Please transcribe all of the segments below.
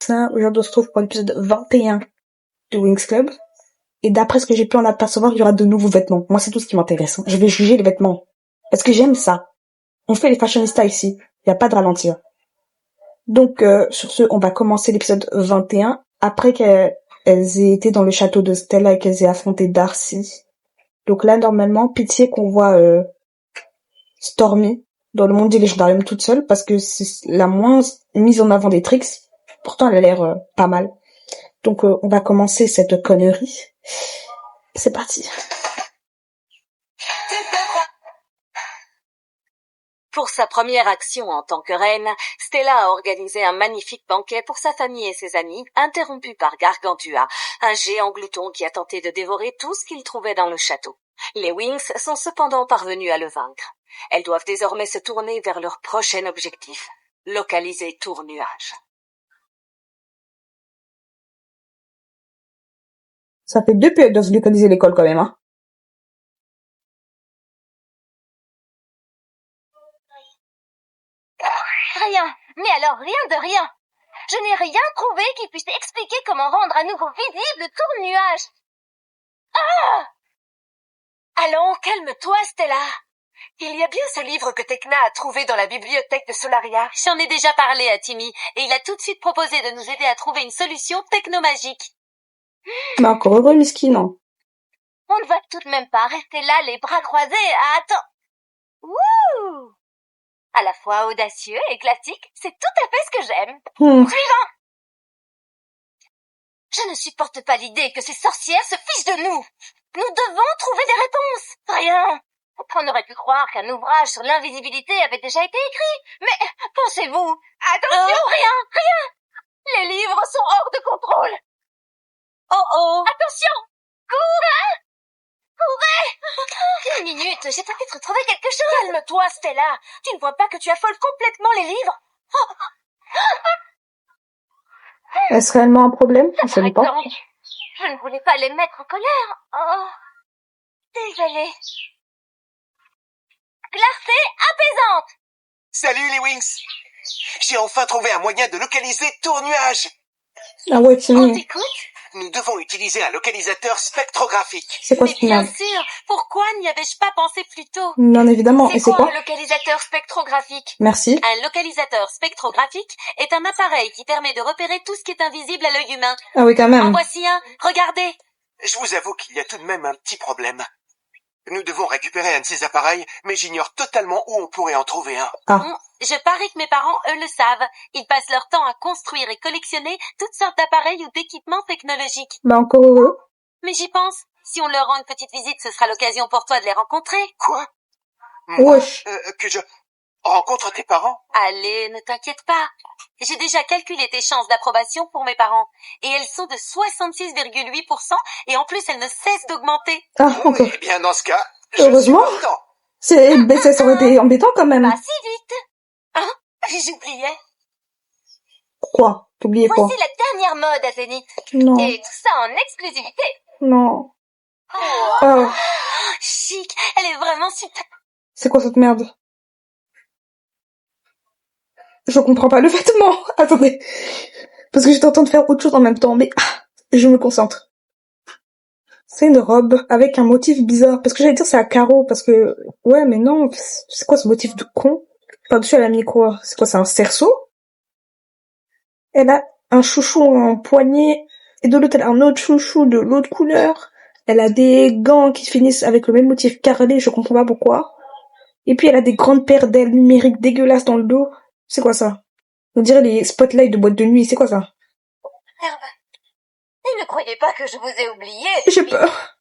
Ça, aujourd'hui on se retrouve pour l'épisode 21 de Wings Club. Et d'après ce que j'ai pu en apercevoir, il y aura de nouveaux vêtements. Moi, c'est tout ce qui m'intéresse. Je vais juger les vêtements. Parce que j'aime ça. On fait les fashionistas ici. Il n'y a pas de ralentir. Donc, sur ce, on va commencer l'épisode 21. Après qu'elles aient été dans le château de Stella et qu'elles aient affronté Darcy. Donc là, normalement, pitié qu'on voit Stormy dans le monde des légendariums toute seule. Parce que c'est la moins mise en avant des tricks. Pourtant, elle a l'air pas mal. Donc, on va commencer cette connerie. C'est parti. Pour sa première action en tant que reine, Stella a organisé un magnifique banquet pour sa famille et ses amis, interrompu par Gargantua, un géant glouton qui a tenté de dévorer tout ce qu'il trouvait dans le château. Les Wings sont cependant parvenus à le vaincre. Elles doivent désormais se tourner vers leur prochain objectif, localiser Tour-Nuage. Ça fait 2 périodes de se localiser l'école quand même, hein. Rien, mais alors rien de rien. Je n'ai rien trouvé qui puisse expliquer comment rendre à nouveau visible le Tour-Nuage. Ah! Allons, calme-toi, Stella. Il y a bien ce livre que Tecna a trouvé dans la bibliothèque de Solaria. J'en ai déjà parlé à Timmy, et il a tout de suite proposé de nous aider à trouver une solution technomagique. Mais encore heureux, miskin, hein. On ne va tout de même pas rester là les bras croisés à attendre. Wouh! À la fois audacieux et classique, c'est tout à fait ce que j'aime. Suivant! Je ne supporte pas l'idée que ces sorcières se fichent de nous. Nous devons trouver des réponses. Rien. On aurait pu croire qu'un ouvrage sur l'invisibilité avait déjà été écrit. Mais pensez-vous? Attention, rien. Les livres sont hors de contrôle. Oh! Attention! Courez! Une minute, j'ai peut-être trouvé quelque chose. Calme-toi, Stella. Tu ne vois pas que tu affoles complètement les livres? Est-ce réellement un problème? Je ne sais pas. Donc, je ne voulais pas les mettre en colère. Oh, désolée. Clarté apaisante. Salut les Wings! J'ai enfin trouvé un moyen de localiser Tour-Nuage. Ah ouais, On Timmy. t'écoute? Nous devons utiliser un localisateur spectrographique. C'est quoi Mais ce bien merde? sûr, pourquoi n'y avais-je pas pensé plus tôt? Bien évidemment. Et c'est C'est quoi quoi? un localisateur spectrographique? Merci. Un localisateur spectrographique est un appareil qui permet de repérer tout ce qui est invisible à l'œil humain. Ah oui, quand En même. voici un, regardez. Je vous avoue qu'il y a tout de même un petit problème. Nous devons récupérer un de ces appareils, mais j'ignore totalement où on pourrait en trouver un. Je parie que mes parents, eux, le savent. Ils passent leur temps à construire et collectionner toutes sortes d'appareils ou d'équipements technologiques. Bah encore heureux. Mais j'y pense. Si on leur rend une petite visite, ce sera l'occasion pour toi de les rencontrer. Quoi? Moi, Wesh. que je rencontre tes parents? Allez, ne t'inquiète pas. J'ai déjà calculé tes chances d'approbation pour mes parents. Et elles sont de 66,8% et en plus elles ne cessent d'augmenter. Ah, ok. Eh bien, dans ce cas, je Heureusement. suis partant. Mais ça aurait été embêtant quand même. Pas si vite. J'oubliais. Pourquoi? T'oubliais quoi? Voici la dernière mode à Zénith. Non. Et tout ça en exclusivité. Non. Ah, Chic, elle est vraiment super. c'est quoi cette merde? Je comprends pas le vêtement. Attendez. Parce que j'étais en train de faire autre chose en même temps, mais je me concentre. C'est une robe avec un motif bizarre. Parce que j'allais dire c'est à carreaux, parce que... Ouais, mais non, c'est quoi ce motif de con? Par-dessus, elle a mis quoi? C'est quoi, c'est un cerceau? Elle a un chouchou en poignet, et de l'autre, elle a un autre chouchou de l'autre couleur. Elle a des gants qui finissent avec le même motif carré, je comprends pas pourquoi. Et puis elle a des grandes paires d'ailes numériques dégueulasses dans le dos. C'est quoi ça? On dirait les spotlights de boîte de nuit, c'est quoi ça? Merde. Et ne croyez pas que je vous ai oublié. J'ai peur.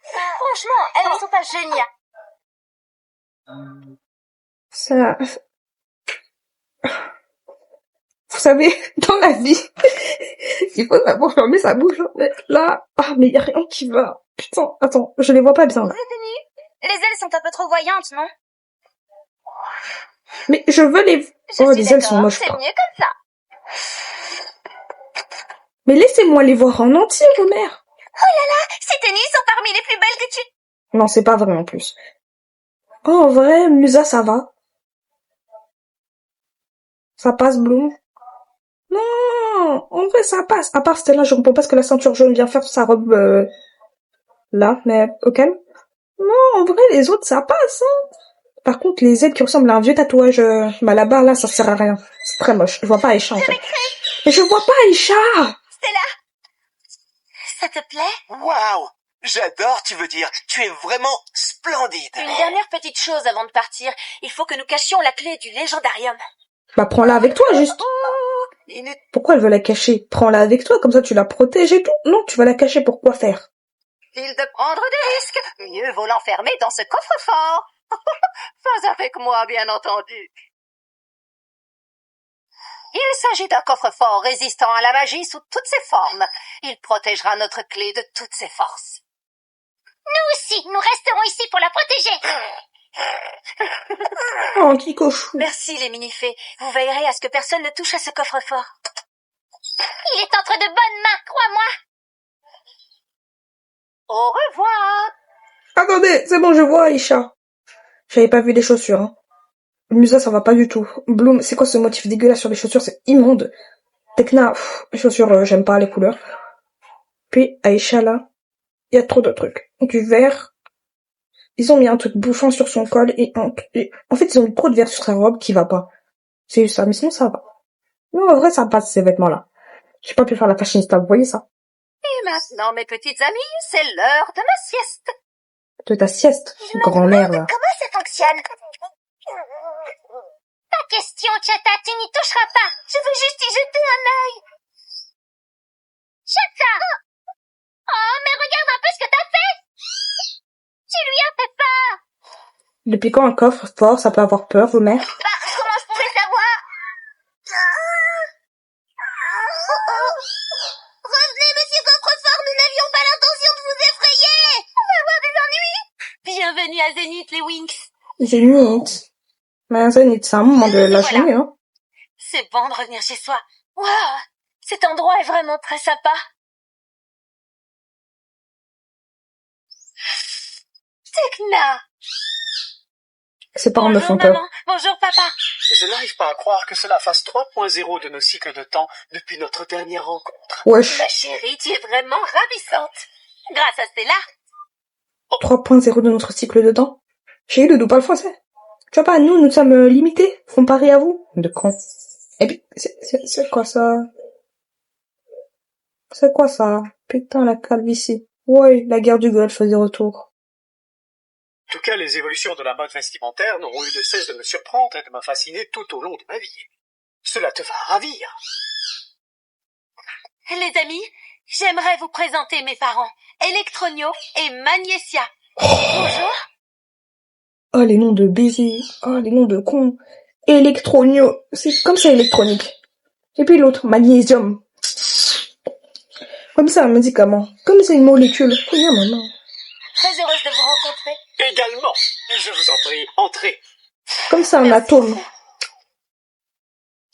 Franchement, elles ne sont pas géniales. Ça... Vous savez, dans la vie, il faut savoir fermer sa bouche. Mais là, mais y a rien qui va. Putain, attends, je les vois pas bien là. Les ailes sont un peu trop voyantes, non? Mais je veux les... Je Oh, suis les ailes sont d'accord, moches. c'est mieux comme ça. Mais laissez-moi les voir en entier, vos mères. Ces tenues sont parmi les plus belles que tu... Non, c'est pas vrai en plus. Oh, en vrai, Musa, ça va. Ça passe, Bloom. Non, Non, en vrai, ça passe. À part Stella, je comprends pas ce que la ceinture jaune vient faire sur sa robe, là, mais ok. Non, en vrai, les autres, ça passe, hein. Par contre, les ailes qui ressemblent à un vieux tatouage, bah là-bas, là, ça sert à rien. C'est très moche. Je vois pas Aïcha, en fait. Mais je vois pas Aïcha! Stella, ça te plaît? Waouh! J'adore, tu veux dire. Tu es vraiment splendide. Une dernière petite chose avant de partir. Il faut que nous cachions la clé du légendarium. Bah, prends-la avec toi, juste. Pourquoi elle veut la cacher? Prends-la avec toi, comme ça tu la protèges et tout. Non, tu vas la cacher pour quoi faire? Inutile de prendre des risques. Mieux vaut l'enfermer dans ce coffre-fort. Pas avec moi, bien entendu. Il s'agit d'un coffre-fort résistant à la magie sous toutes ses formes. Il protégera notre clé de toutes ses forces. Nous aussi, nous resterons ici pour la protéger. Oh, petit cochon. Merci les mini-fées. Vous veillerez à ce que personne ne touche à ce coffre-fort. Il est entre de bonnes mains, crois-moi. Au revoir. Attendez, c'est bon, je vois Aïcha. J'avais pas vu les chaussures, hein. Musa, ça va pas du tout. Bloom, c'est quoi ce motif dégueulasse sur les chaussures? C'est immonde. Tekna, les chaussures, j'aime pas les couleurs. Puis, Aïcha, là, il y a trop de trucs. Du vert. Ils ont mis un truc bouffant sur son col et en fait, ils ont mis trop de vert sur sa robe qui va pas. C'est juste ça, mais sinon, ça va. Non, en vrai, ça passe, ces vêtements-là. J'ai pas pu faire la fashionista, vous voyez ça? Et maintenant, mes petites amies, c'est l'heure de ma sieste. De ta sieste, grand-mère, là. Comment ça fonctionne? Pas question, Chata, tu n'y toucheras pas. Je veux juste y jeter un œil. Chata! Oh, mais regarde un peu ce que t'as fait! Tu lui as fait peur! Depuis quand un coffre fort, ça peut avoir peur, vos mères? Bah, comment je pouvais savoir? Revenez, monsieur Coffrefort, nous n'avions pas l'intention de vous effrayer! On va avoir des ennuis! Bienvenue à Zénith, les Winx. Zénith. Mais Zénith, c'est un moment de la journée, hein. C'est bon de revenir chez soi. Waouh! Cet endroit est vraiment très sympa. Tekna! Ses parents me Bonjour font peur. maman, bonjour papa. Je n'arrive pas à croire que cela fasse 3.0 de nos cycles de temps depuis notre dernière rencontre. Wesh. Ma chérie, tu es vraiment ravissante. Grâce à Stella. 3.0 de notre cycle de temps. Chérie, Doudou, pas le français. Tu vois pas, nous sommes limités, comparés à vous. De con. Et puis, c'est quoi ça? C'est quoi ça? Putain, la calvitie. Ouais, la guerre du Golfe faisait retour. En tout cas, les évolutions de la mode vestimentaire n'auront eu de cesse de me surprendre et de me fasciner tout au long de ma vie. Cela te va ravir. Les amis, j'aimerais vous présenter mes parents, Electronio et Magnesia. Bonjour. Oh, les noms de baisers. Oh, les noms de cons. Electronio. C'est comme ça, électronique. Et puis l'autre, magnésium. Comme ça, un médicament. Comme c'est une molécule. Combien maman? Très heureuse de vous rencontrer. Également, je vous en prie, entrez. Comme ça, un Merci atome. beaucoup.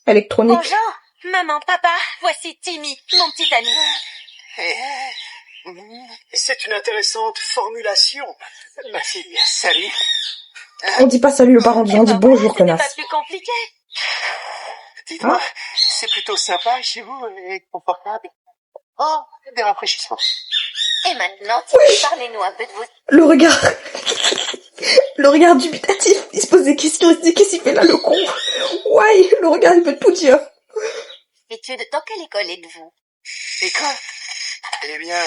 Électronique. Bonjour, maman, papa, voici Timmy, mon petit ami. C'est une intéressante formulation, ma fille. Salut. On dit pas salut aux parents, on dit Voilà, bonjour, c'était pas connasse. plus compliqué. Dites-moi, Hein? c'est plutôt sympa chez vous et confortable. Oh, des rafraîchissements. Et maintenant, Timmy, parlez-nous un peu de vous. Le regard. Le regard dubitatif. Il se pose des questions, il se dit qu'est-ce qu'il fait là, le con? Ouais, le regard, il veut tout dire. Études, dans quelle école êtes-vous? École? Eh bien,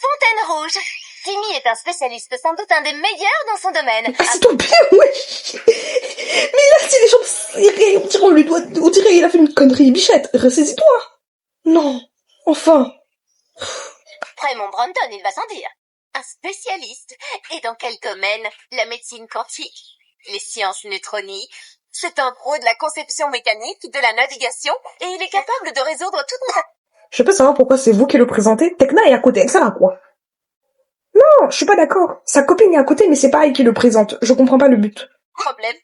Fontaine Rouge. Timmy est un spécialiste, sans doute un des meilleurs dans son domaine. Ah, c'est ton père, wesh. Mais là, c'est les jambes serrées. On dirait il a fait une connerie, bichette. Ressaisis-toi. Non. Enfin. Raymond Brandon, il va sans dire. Un spécialiste. Et dans quel domaine? La médecine quantique, les sciences neutroniques. C'est un pro de la conception mécanique, de la navigation, et il est capable de résoudre tout un Je peux savoir pourquoi c'est vous qui le présentez? Tekna est à côté, elle sert à quoi? Non, je suis pas d'accord. Sa copine est à côté, mais c'est pas elle qui le présente. Je comprends pas le but. problème.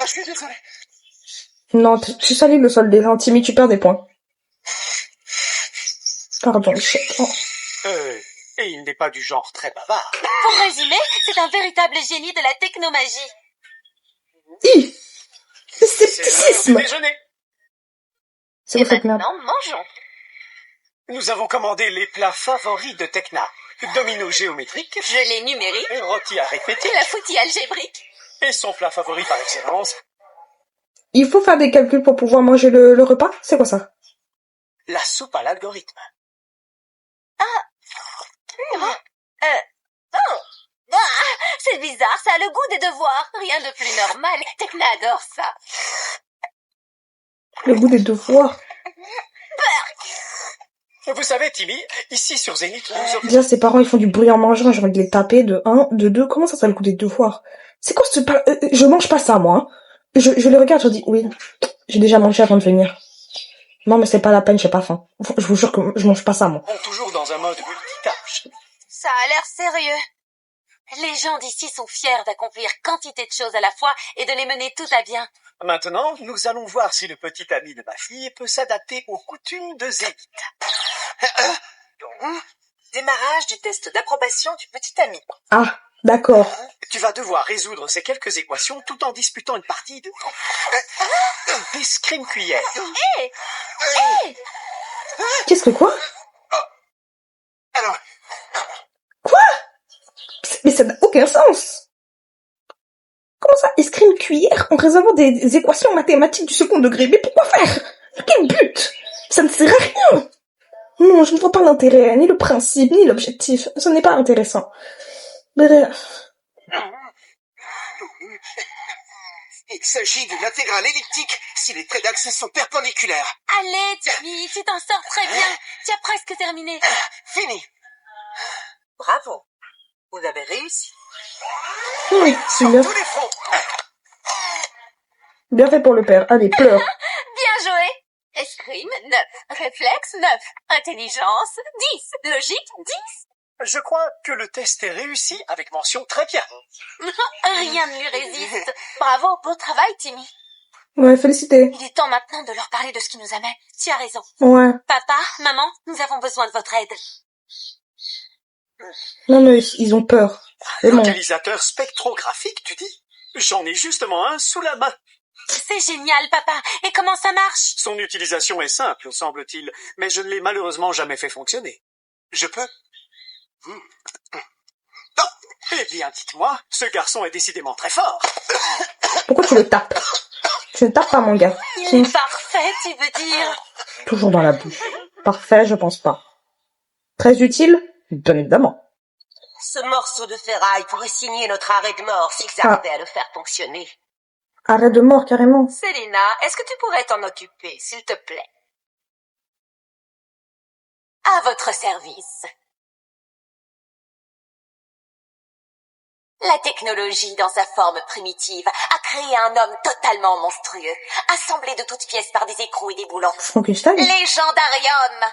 je suis désolé. Non, tu salis le sol des gens, Timmy, tu perds des points. Pardon, shit. Oh. Et il n'est pas du genre très bavard. Pour résumer, c'est un véritable génie de la technomagie. C'est C'est l'heure du scepticisme. déjeuner. C'est Et quoi cette merde? maintenant, mangeons. Nous avons commandé les plats favoris de Tekna. Domino géométrique, Gelée numérique, rôti arithmétique la foutille algébrique. et son plat favori par excellence, Il faut faire des calculs pour pouvoir manger le repas? C'est quoi ça? la soupe à l'algorithme. C'est bizarre, ça a le goût des devoirs. Rien de plus normal. Tekna adore ça. Le goût des devoirs. Vous savez, Timmy, ici sur Zénith, nous Déjà, ses parents, ils font du bruit en mangeant, j'ai envie de les taper, de 1, de 2. Comment ça, le goût des devoirs? C'est quoi ce je mange pas ça, moi. Hein. Je les regarde, je dis, oui, j'ai déjà mangé avant de venir. Non, mais c'est pas la peine, j'ai pas faim. Je vous jure que je mange pas ça, moi. sommes toujours dans un mode multitâche. Ça a l'air sérieux. Les gens d'ici sont fiers d'accomplir quantité de choses à la fois et de les mener tout à bien. Maintenant, nous allons voir si le petit ami de ma fille peut s'adapter aux coutumes de Zénith. Démarrage du test d'approbation du petit ami. Ah, d'accord. Tu vas devoir résoudre ces quelques équations tout en disputant une partie de l'escrime cuillère. Qu'est-ce que quoi? Alors, Mais ça n'a aucun sens. Comment ça, escrime cuillère en résolvant des équations mathématiques du second degré? Mais pourquoi faire? Quel but? Ça ne sert à rien. Non, je ne vois pas l'intérêt, ni le principe, ni l'objectif. Ce n'est pas intéressant. Bref. il s'agit d'une intégrale elliptique si les traits d'axe sont perpendiculaires. Allez, Timmy, tu t'en sors très bien. Tu as presque terminé. Fini. Bravo. Vous avez réussi. Oui, Sur bien, tous les fronts. bien fait pour le père. Allez, pleure. Bien joué. Escrime, 9. Réflexe, 9. Intelligence, 10. Logique, 10. Je crois que le test est réussi avec mention très bien. Rien ne lui résiste. Bravo, beau travail, Timmy. Ouais, félicité. Il est temps maintenant de leur parler de ce qui nous amène. Tu as raison. Ouais. Papa, maman, nous avons besoin de votre aide. Non, mais ils ont peur. C'est bon. Localisateur spectrographique, tu dis? J'en ai justement un sous la main. C'est génial, papa. Et comment ça marche? Son utilisation est simple, semble-t-il, mais je ne l'ai malheureusement jamais fait fonctionner. Je peux? Oh, eh bien, dites-moi, ce garçon est décidément très fort. Pourquoi tu le tapes? Tu ne tapes pas, mon gars. Il Sinon, est parfait, tu veux dire? toujours dans la bouche. Parfait, je pense pas. Très utile? Bien évidemment. Ce morceau de ferraille pourrait signer notre arrêt de mort si vous arrivez à le faire fonctionner. Arrêt de mort, carrément. Célina, est-ce que tu pourrais t'en occuper, s'il te plaît? À votre service. La technologie, dans sa forme primitive, a créé un homme totalement monstrueux, assemblé de toutes pièces par des écrous et des boulons. Frankenstein? Légendarium!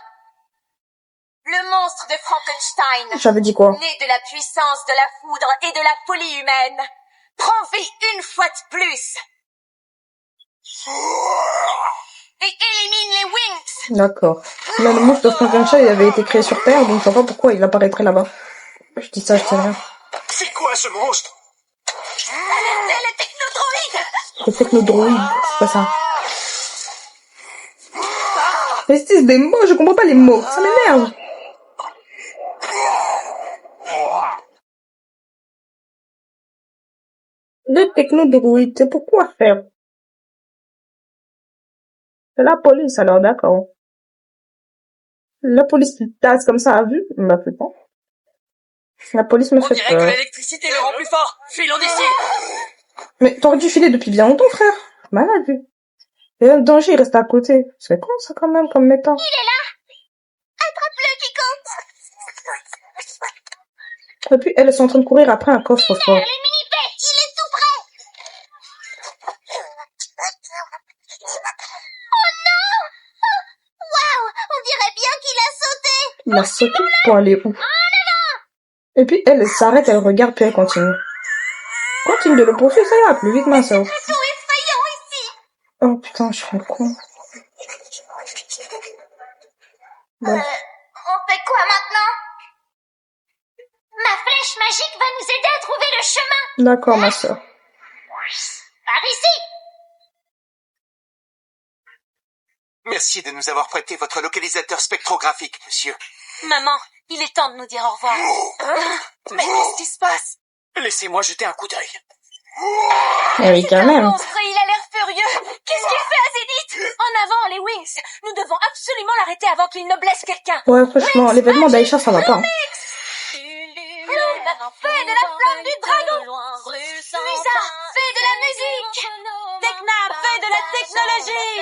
Le monstre de Frankenstein, J'avais dit quoi? né de la puissance de la foudre et de la folie humaine, prend vie une fois de plus et élimine les Winx. D'accord. Mais le monstre de Frankenstein, il avait été créé sur Terre, donc je vois pas pourquoi il apparaîtrait là-bas. Je dis ça, je sais rien. C'est quoi ce monstre? C'est le technodroïde. Le technodroïde, c'est quoi ça? Mais c'est des mots, je comprends pas les mots. Ça m'énerve. Le technodroïde, c'est pour quoi faire? C'est la police, alors d'accord. La police tasse comme ça à vue? Bah, fait pas. La police me fait peur. l'électricité le rend plus fort. Filons d'ici. Mais t'aurais dû filer depuis bien longtemps, frère. Malade, lui. Et le danger, il reste à côté. C'est con, ça, quand même, comme méthode. Attrape-le, Kiko. Et puis, elles sont en train de courir après un coffre-fort. Les mini-pets, il est tout prêt. Oh non! Waouh, on dirait bien qu'il a sauté. Il a sauté pour aller où? Et puis, elle s'arrête, elle regarde, puis elle continue. Continue de le poursuivre, ça ira plus vite, ma soeur. C'est tout effrayant ici. Oh putain, je suis un con. Bon. On fait quoi maintenant? Ma flèche magique va nous aider à trouver le chemin. D'accord, ma soeur. Par ici. Merci de nous avoir prêté votre localisateur spectrographique, monsieur. Maman, il est temps de nous dire au revoir. Mais qu'est-ce qui se passe? Laissez-moi jeter un coup d'œil. Eh oui, quand Un même. monstre, il a l'air furieux. Qu'est-ce qu'il fait à Zénith? En avant, les Wings. Nous devons absolument l'arrêter avant qu'il ne blesse quelqu'un. Ouais, franchement, l'événement d'Aïcha, ça va pas. Hein. Fais de la flamme du dragon. Lisa, fais de la musique. Tekna, fais de la technologie.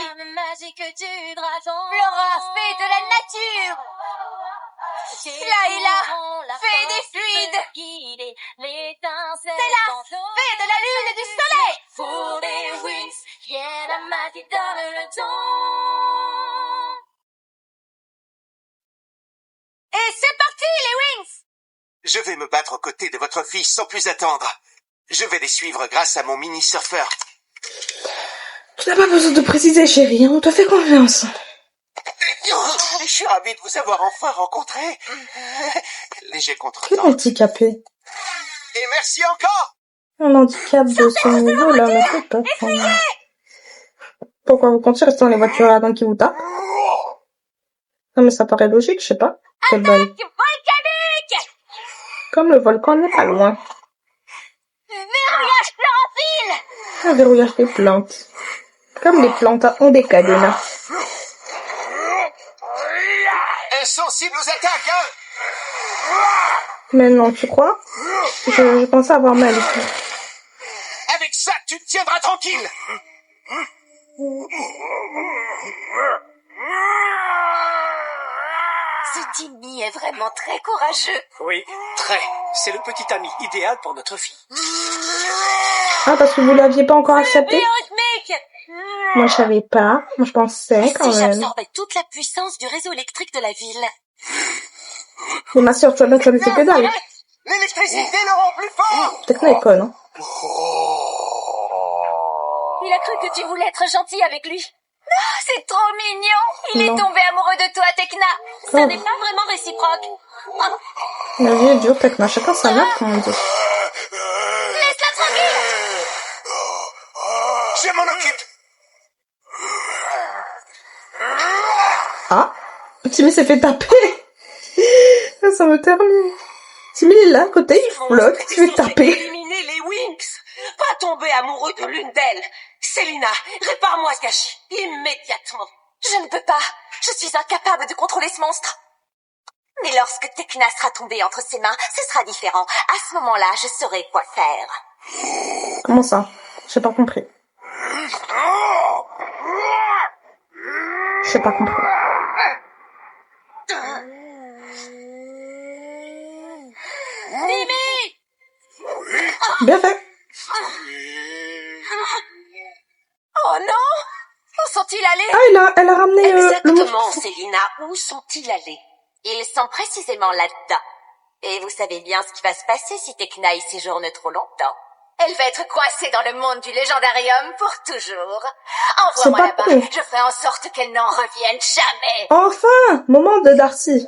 Laura, fais de la nature. Laïla, fais des fluides. Stella, fais de la lune et du soleil. Pour les Wings, viens la magie donne le ton. Et c'est parti, les Wings! Je vais me battre aux côtés de votre fille sans plus attendre. Je vais les suivre grâce à mon mini-surfeur. Tu n'as pas besoin de préciser, chérie, on te fait confiance. Je suis ravi de vous avoir enfin rencontré. Léger contre Quel handicapé. Et merci encore. Un handicap de ce niveau-là me fait peur. Quand même. Pourquoi vous comptez rester dans les voitures à attendre qu'ils vous tapent? Non mais ça paraît logique, je sais pas. Quelle balle. Volcanique! Comme le volcan n'est pas loin. Verrouillage chlorophylle! Un verrouillage des plantes. Comme les plantes ont des cadenas. Insensible aux attaques, hein. Mais non, tu crois? Je pensais avoir mal ici. Avec ça, tu te tiendras tranquille. Ce Timmy est vraiment très courageux. Oui, très. C'est le petit ami idéal pour notre fille. Ah, parce que vous l'aviez pas encore accepté? Biorythmique! Moi, je savais pas. Moi, je pensais quand Si même. j'absorbais toute la puissance du réseau électrique de la ville. Mais ma soeur, tu vois bien que ça lui fait que dalle. L'électricité le rend plus fort. Peut-être qu'elle est conne, hein. Il a cru que tu voulais être gentil avec lui. Ah, c'est trop mignon. Il Non. est tombé amoureux de toi, Tekna. Ça Oh. n'est pas vraiment réciproque. Oh, La vie est dure, Tekna. Chacun sa mère, comme on dit. laisse-la tranquille. Je m'en occupe. Ah, Timmy s'est fait taper. Ça me termine. Timmy il est là, à côté, il flotte, il se fait taper. Éliminer les Wings. Pas tomber amoureux de l'une d'elles. Célina, répare-moi ce gâchis. Immédiatement. Je ne peux pas. Je suis incapable de contrôler ce monstre. Mais lorsque Tekna sera tombée entre ses mains, ce sera différent. À ce moment-là, je saurai quoi faire. Comment ça? J'ai pas compris. J'ai pas compris. Timmy! Bien fait. Oh non! Où sont-ils allés? Ah, elle a ramené le Exactement, monstre. Célina. Où sont-ils allés? Ils sont précisément là-dedans. Et vous savez bien ce qui va se passer si Tekna y séjourne trop longtemps. Elle va être coincée dans le monde du légendarium pour toujours. Envoie-moi C'est pas là-bas. con. Je ferai en sorte qu'elle n'en revienne jamais. Enfin! Moment de Darcy.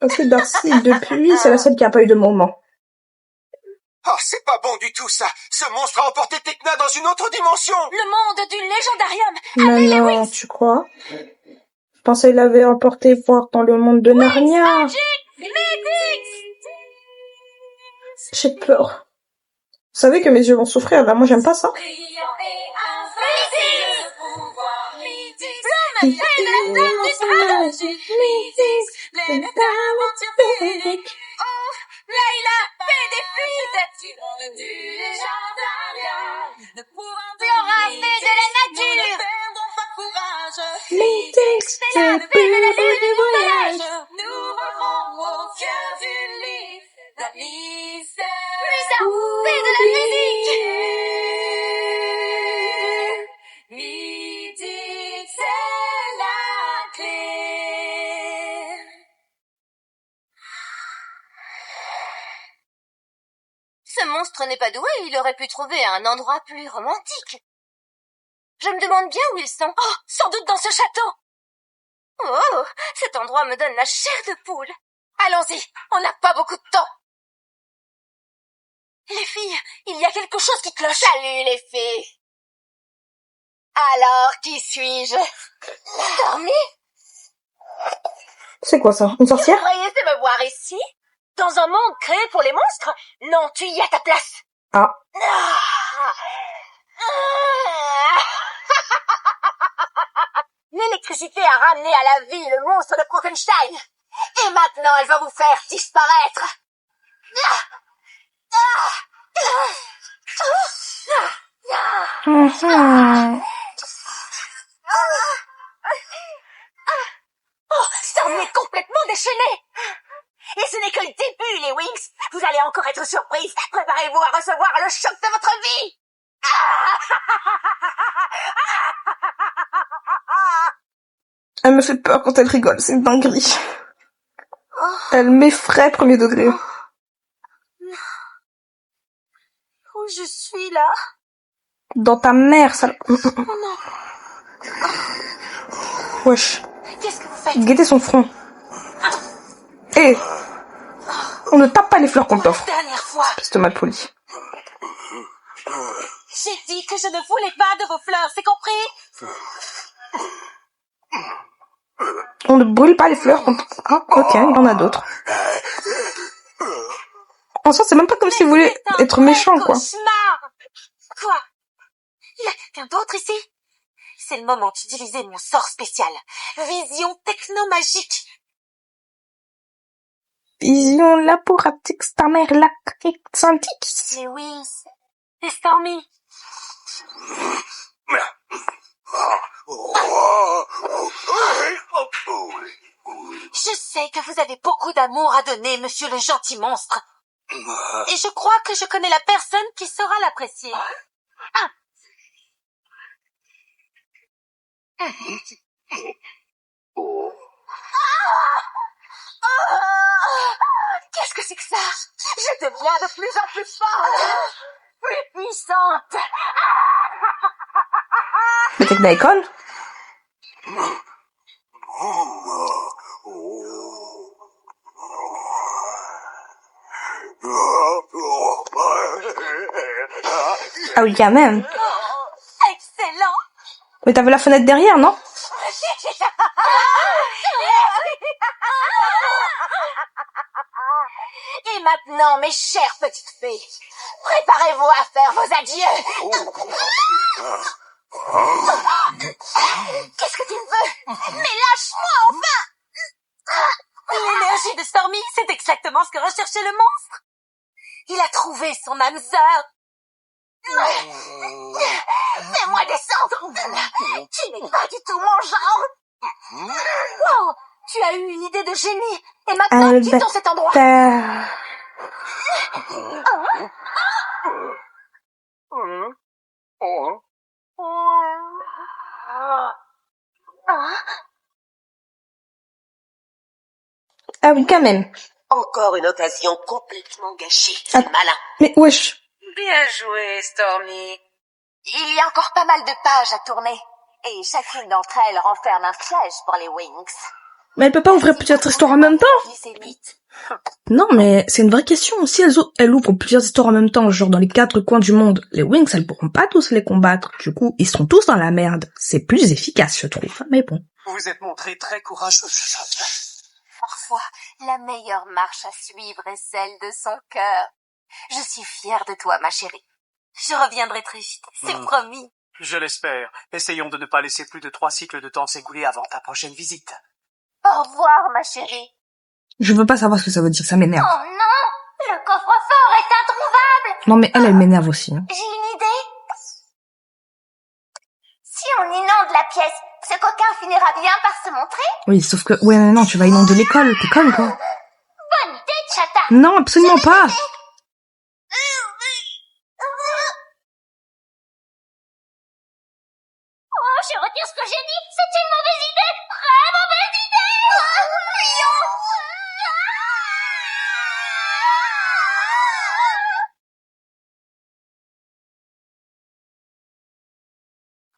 Parce que Darcy, depuis, c'est la seule qui a pas eu de moment. Oh, c'est pas bon du tout, ça. Ce monstre a emporté Tekna dans une autre dimension. Le monde du légendarium. Mais Allez, les non, Wings. tu crois? Je pensais qu'il l'avait emporté voir dans le monde de Narnia. J'ai peur. Vous savez que mes yeux vont souffrir, là. Moi, j'aime pas ça. Laïla, fais des fuites. Du légendarium. Laura, fais de la nature. Stella, fais de la lune et du voyage. Nous revenons au cœur du lit. Lisa, fais de la musique. Mythique, c'est la clé. Ce monstre n'est pas doué, il aurait pu trouver un endroit plus romantique. Je me demande bien où ils sont. Oh, sans doute dans ce château. Oh, cet endroit me donne la chair de poule. Allons-y, on n'a pas beaucoup de temps. Les filles, il y a quelque chose qui cloche. Salut les filles. Alors, qui suis-je? Stormy, C'est quoi ça? Une tu sorcière? croyais de me voir ici? Dans un monde créé pour les monstres? Non, tu y as ta place. Ah. L'électricité a ramené à la vie le monstre de Frankenstein. Et maintenant, elle va vous faire disparaître. Mhm. Oh, Stormy est complètement déchaîné. Et ce n'est que le début, les Wings. Vous allez encore être surprise. Préparez-vous à recevoir le choc de votre vie. Elle me fait peur quand elle rigole, c'est une dinguerie. Elle m'effraie premier degré. Où je suis là? Dans ta mère, ça... Oh non. Wesh. Qu'est-ce que vous faites? Guettez son front. Hé, on ne tape pas les fleurs qu'on t'offre. Dernière fois. C'est mal poli. J'ai dit que je ne voulais pas de vos fleurs, c'est compris? On ne brûle pas les fleurs quand... Ah, ok, il y en a d'autres. En soi, c'est même pas comme s'il voulait être méchant, quoi. Cauchemar. Quoi? Il y a quelqu'un d'autre ici? C'est le moment d'utiliser mon sort spécial. Vision technomagique. Vision laporatix, ta mère, la xantix. Les Wings. Et Stormy. Je sais que vous avez beaucoup d'amour à donner, monsieur le gentil monstre. Et je crois que je connais la personne qui saura l'apprécier. Qu'est-ce que c'est que ça? Je deviens de plus en plus forte, plus puissante. Le Technicon. Ah oui, quand même. Excellent. Mais t'avais la fenêtre derrière, non? Et maintenant, mes chères petites fées, préparez-vous à faire vos adieux. Qu'est-ce que tu veux? Mais lâche-moi enfin! L'énergie de Stormy, c'est exactement ce que recherchait le monstre. Il a trouvé son âme sœur. Fais-moi descendre. Tu n'es pas du tout mon genre. Oh, tu as eu une idée de génie. Et maintenant, quittons cet endroit. Ah oui, quand même. Encore une occasion complètement gâchée. Ah. Malin. Mais wesh. Bien joué, Stormy. Il y a encore pas mal de pages à tourner. Et chacune d'entre elles renferme un piège pour les Wings. Mais elle peut pas ouvrir plusieurs histoires en même temps? Lisez vite. Non, mais c'est une vraie question. Si elles ouvrent plusieurs histoires en même temps, genre dans les 4 coins du monde, les Wings, elles pourront pas tous les combattre. Du coup, ils seront tous dans la merde. C'est plus efficace, je trouve. Mais bon. Vous vous êtes montré très courageuse. Parfois, la meilleure marche à suivre est celle de son cœur. Je suis fière de toi, ma chérie. Je reviendrai très vite, c'est promis. Je l'espère. Essayons de ne pas laisser plus de 3 cycles de temps s'écouler avant ta prochaine visite. Au revoir, ma chérie. Je veux pas savoir ce que ça veut dire, ça m'énerve. Oh non, le coffre-fort est introuvable. Non mais elle m'énerve aussi. Hein. J'ai une idée. Si on inonde la pièce, ce coquin finira bien par se montrer. Oui, sauf que... Ouais, mais non, tu vas inonder l'école, t'es conne, quoi. Bonne idée, Chata. Non, absolument pas. Oh, je retire ce que j'ai dit. C'est une mauvaise idée. Très mauvaise idée.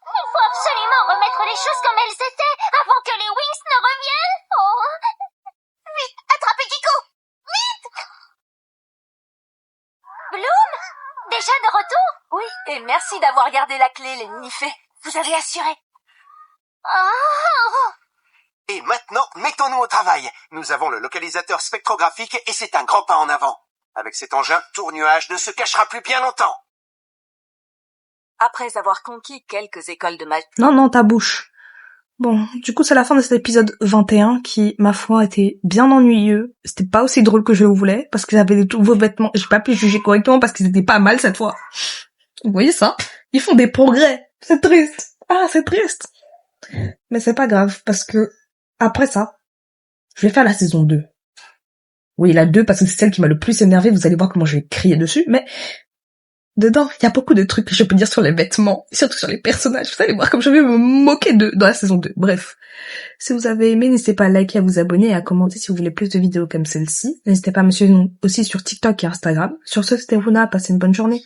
Il faut absolument remettre les choses comme elles étaient avant que les Wings ne reviennent. Oh. Vite, attrapez Kiko. Vite. Bloom, déjà de retour? Oui, et merci d'avoir gardé la clé, les Nifées. Vous avez assuré. Oh, Et maintenant, mettons-nous au travail. Nous avons le localisateur spectrographique et c'est un grand pas en avant. Avec cet engin, Tour-Nuage ne se cachera plus bien longtemps. Après avoir conquis quelques écoles de magie... Non, ta bouche. Bon, du coup, c'est la fin de cet épisode 21 qui, ma foi, était bien ennuyeux. C'était pas aussi drôle que je le voulais, parce qu'ils avaient des nouveaux vêtements. J'ai pas pu juger correctement parce qu'ils étaient pas mal cette fois. Vous voyez ça? Ils font des progrès. C'est triste. Ah, c'est triste. Mais c'est pas grave, parce que après ça, je vais faire la saison 2. Oui, la 2, parce que c'est celle qui m'a le plus énervé. Vous allez voir comment je vais crier dessus, mais dedans, il y a beaucoup de trucs que je peux dire sur les vêtements, surtout sur les personnages. Vous allez voir comme je vais me moquer d'eux dans la saison 2. Bref. Si vous avez aimé, n'hésitez pas à liker, à vous abonner et à commenter si vous voulez plus de vidéos comme celle-ci. N'hésitez pas à me suivre aussi sur TikTok et Instagram. Sur ce, c'était Runa. Passez une bonne journée.